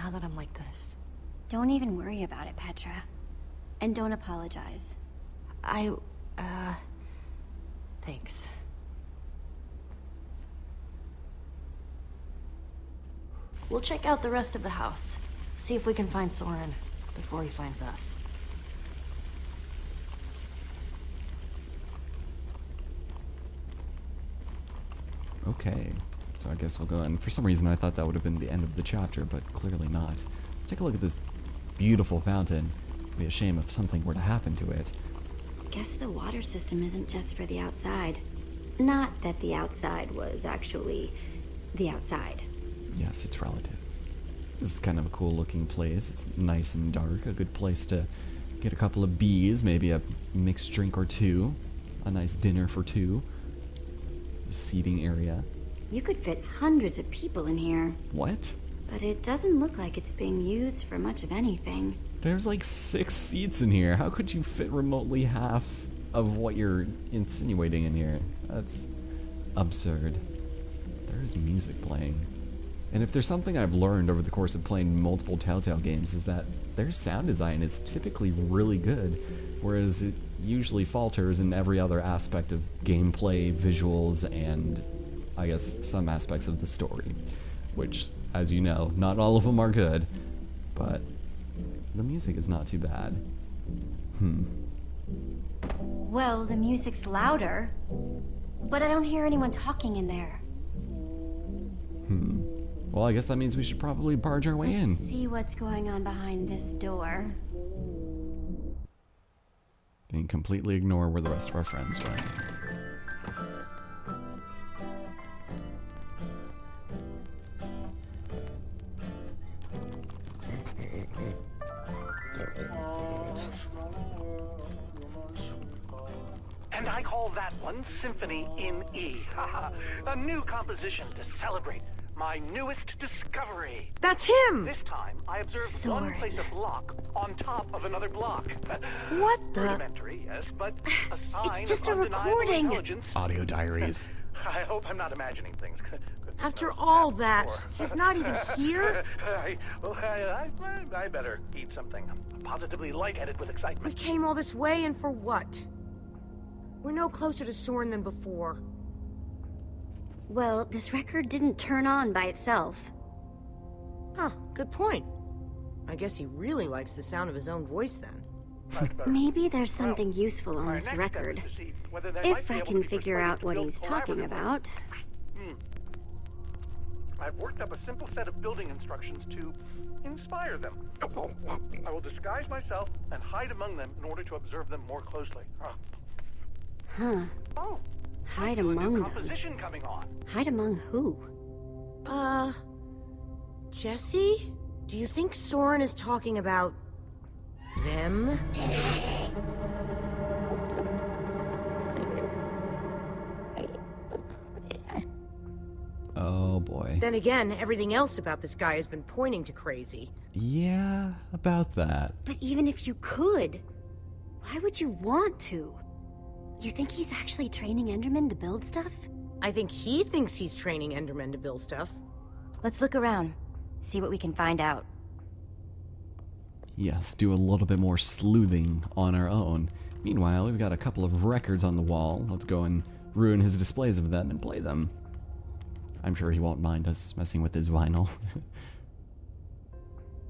now that I'm like this. Don't even worry about it, Petra. And don't apologize. Thanks. We'll check out the rest of the house. See if we can find Soren before he finds us. Okay, so I guess we'll go in. For some reason I thought that would have been the end of the chapter, but clearly not. Let's take a look at this beautiful fountain. It'd be a shame if something were to happen to it. Guess the water system isn't just for the outside. Not that the outside was actually the outside. Yes, it's relative. This is kind of a cool looking place. It's nice and dark. A good place to get a couple of bees, maybe a mixed drink or two. A nice dinner for two. A seating area. You could fit hundreds of people in here. What? But it doesn't look like it's being used for much of anything. There's like 6 seats in here. How could you fit remotely half of what you're insinuating in here? That's absurd. There is music playing. And if there's something I've learned over the course of playing multiple Telltale games, is that their sound design is typically really good, whereas it usually falters in every other aspect of gameplay, visuals, and I guess some aspects of the story. Which, as you know, not all of them are good, but the music is not too bad. Well, the music's louder, but I don't hear anyone talking in there. Well, I guess that means we should probably barge our way in. See what's going on behind this door. And completely ignore where the rest of our friends went. And I call that one Symphony in E. A new composition to celebrate my newest discovery. That's him! This time, I observed Soren. one place a block on top of another block. What the? Rudimentary, yes, but a sign It's just of a undeniable recording. intelligence. Audio diaries. I hope I'm not imagining things. After all that, he's not even here? I better eat something. I'm positively lightheaded with We excitement. came all this way and for what? We're no closer to Soren than before. Well, this record didn't turn on by itself. Huh, good point. I guess he really likes the sound of his own voice then. Maybe there's something useful on My this next record. step is to see whether they might If be I able can to be figure persuaded out to what build he's talking collaboratively. about. I've worked up a simple set of building instructions to inspire them. I will disguise myself and hide among them in order to observe them more closely. Huh. Oh, Hide a new among them. composition coming on. Hide among who? Jesse? Do you think Soren is talking about them? Oh boy. Then again, everything else about this guy has been pointing to crazy. Yeah, about that. But even if you could, why would you want to? You think he's actually training Endermen to build stuff? I think he thinks he's training Endermen to build stuff. Let's look around, see what we can find out. Yes, do a little bit more sleuthing on our own. Meanwhile, we've got a couple of records on the wall. Let's go and ruin his displays of them and play them. I'm sure he won't mind us messing with his vinyl.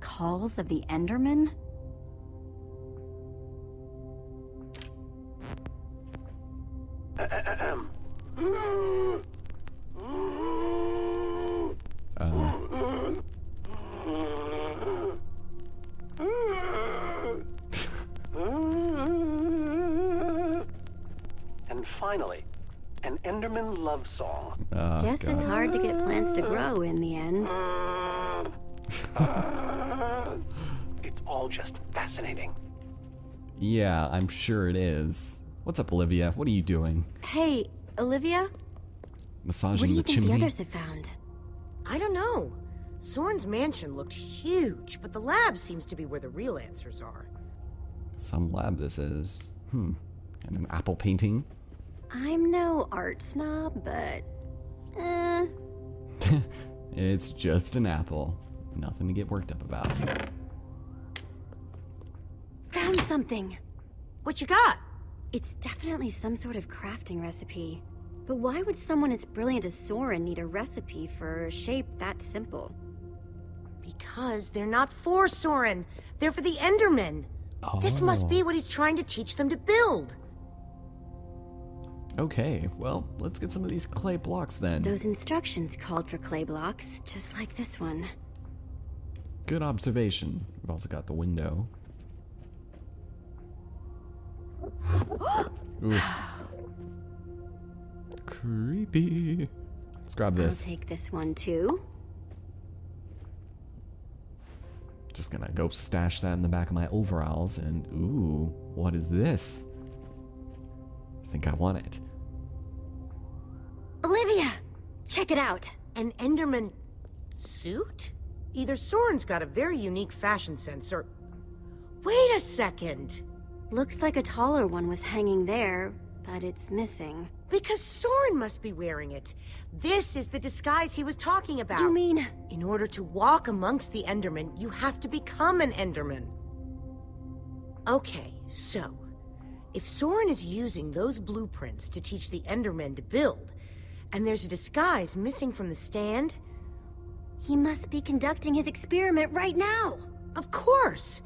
Calls of the Endermen? And finally, an Enderman love song. Oh, Guess God. it's hard to get plants to grow in the end. It's all just fascinating. Yeah, I'm sure it is. What's up, Olivia? What are you doing? Hey, Olivia? What Massaging do you the think chimney? the others have found? I don't know. Soren's mansion looked huge, but the lab seems to be where the real answers are. Some lab this is. And an apple painting? I'm no art snob, but... It's just an apple. Nothing to get worked up about. Found something. What you got? It's definitely some sort of crafting recipe. But why would someone as brilliant as Soren need a recipe for a shape that simple? Because they're not for Soren. They're for the Endermen. This must be what he's trying to teach them to build. Okay, well, let's get some of these clay blocks then. Those instructions called for clay blocks, just like this one. Good observation. We've also got the window. Oof. Creepy. Let's grab this. I'll take this one too. Just gonna go stash that in the back of my overalls and ooh, what is this? I think I want it. Olivia! Check it out! An Enderman suit? Either Soren's got a very unique fashion sense or... Wait a second! Looks like a taller one was hanging there, but it's missing. Because Soren must be wearing it. This is the disguise he was talking about. You mean... In order to walk amongst the Endermen, you have to become an Enderman. Okay, so... If Soren is using those blueprints to teach the Endermen to build, and there's a disguise missing from the stand... He must be conducting his experiment right now! Of course!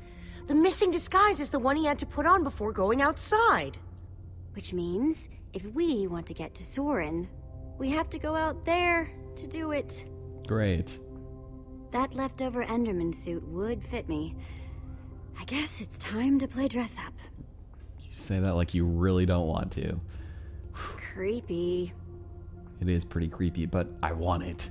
The missing disguise is the one he had to put on before going outside. Which means, if we want to get to Soren, we have to go out there to do it. Great. That leftover Enderman suit would fit me. I guess it's time to play dress up. You say that like you really don't want to. Creepy. It is pretty creepy, but I want it.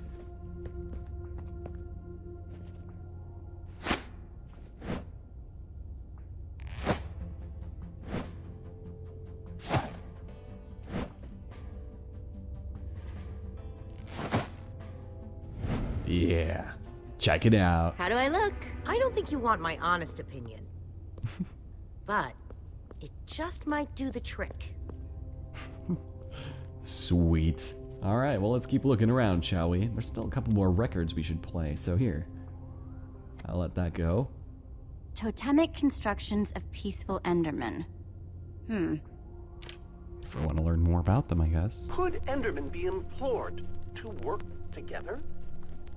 Yeah, check it out. How do I look? I don't think you want my honest opinion. But it just might do the trick. Sweet. All right, well, let's keep looking around, shall we? There's still a couple more records we should play, so here. I'll let that go. Totemic constructions of peaceful Endermen. If we want to learn more about them, I guess. Could Endermen be implored to work together?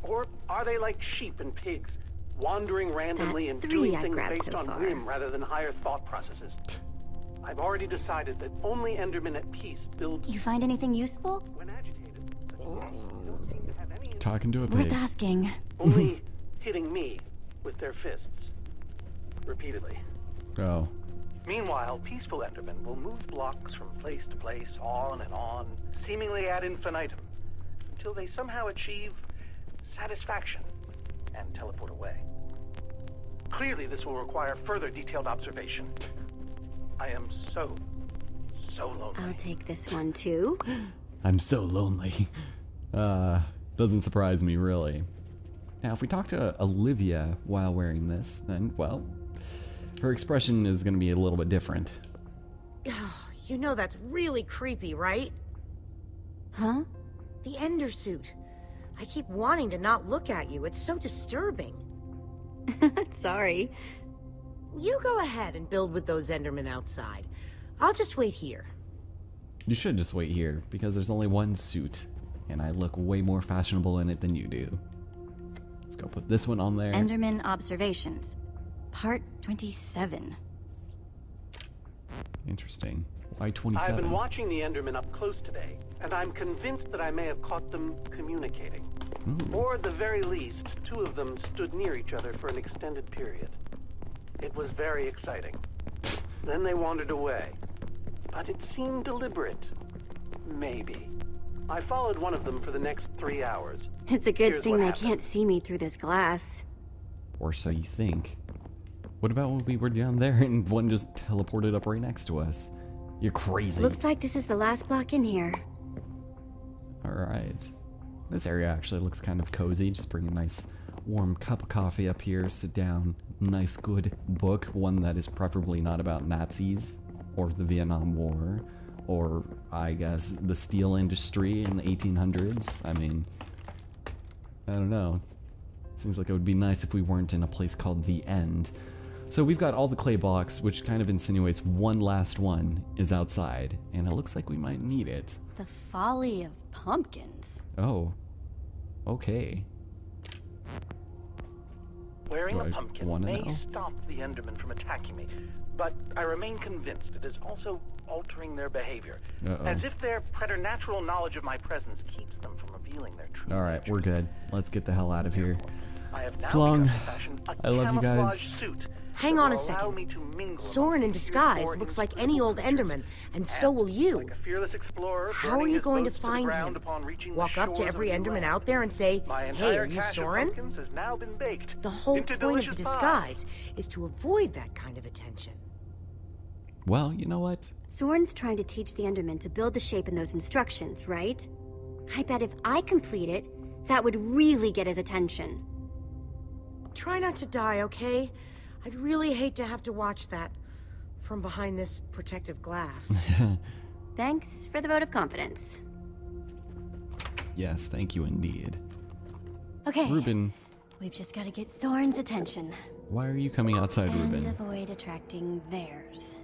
Or are they like sheep and pigs, wandering randomly That's and 3 doing I things grabbed based so on far. whim rather than higher thought processes? I've already decided that only Endermen at peace build You find anything useful? when agitated. Don't seem to have any Talking to a Worth pig. asking. only hitting me with their fists. Repeatedly. Oh, Meanwhile, peaceful Endermen will move blocks from place to place, on and on, seemingly ad infinitum, until they somehow achieve satisfaction and teleport away. Clearly, this will require further detailed observation. I am so lonely. I'll take this one too. I'm so lonely. Doesn't surprise me, really. Now, if we talk to Olivia while wearing this, then, well, her expression is going to be a little bit different. You know that's really creepy, right? Huh? The Ender suit. I keep wanting to not look at you. It's so disturbing. Sorry. You go ahead and build with those Endermen outside. I'll just wait here. You should just wait here, because there's only one suit, and I look way more fashionable in it than you do. Let's go put this one on there. Enderman Observations. Part 27. Interesting. Why I've 27? been watching the Endermen up close today, and I'm convinced that I may have caught them communicating. Or at the very least, 2 of them stood near each other for an extended period. It was very exciting. Then they wandered away. But it seemed deliberate. Maybe. I followed one of them for the next 3 hours. It's a good Here's thing what they happened. can't see me through this glass. Or so you think. What about when we were down there and one just teleported up right next to us? You're crazy. Looks like this is the last block in here. Alright. This area actually looks kind of cozy. Just bring a nice warm cup of coffee up here, sit down. Nice good book, one that is preferably not about Nazis or the Vietnam War or, I guess, the steel industry in the 1800s. I mean, I don't know. Seems like it would be nice if we weren't in a place called the End. So we've got all the clay blocks, which kind of insinuates one last one is outside, and it looks like we might need it. The folly of pumpkins. Oh, okay. Wearing Do a I pumpkin wanna may know? stop the Endermen from attacking me, but I remain convinced it is also altering their behavior. Uh-oh. As if their preternatural knowledge of my presence keeps them from revealing their true All right, we're good. Let's get the hell out of here. I have now So long. begun to fashion a I love you camouflage guys. suit Hang that on will a allow second. me to mingle Soren among in these disguise more looks like inexplicable any old creatures. Enderman, and so will you. Like a fearless explorer How are burning you his going to boats the find ground him? upon reaching the Walk up to shores every of new Enderman land. out there and say, My "Hey, entire are you cache of Soren?" pumpkins has now been baked The whole into point of the delicious disguise is to avoid that kind of attention. Well, you know what? Soren's trying to teach the Enderman to build the shape in those instructions, right? I bet if I complete it, that would really get his attention. Try not to die, okay? I'd really hate to have to watch that from behind this protective glass. Thanks for the vote of confidence. Yes, thank you indeed. Okay, Ruben, we've just got to get Soren's attention. why are you coming outside, And Ruben? avoid attracting theirs.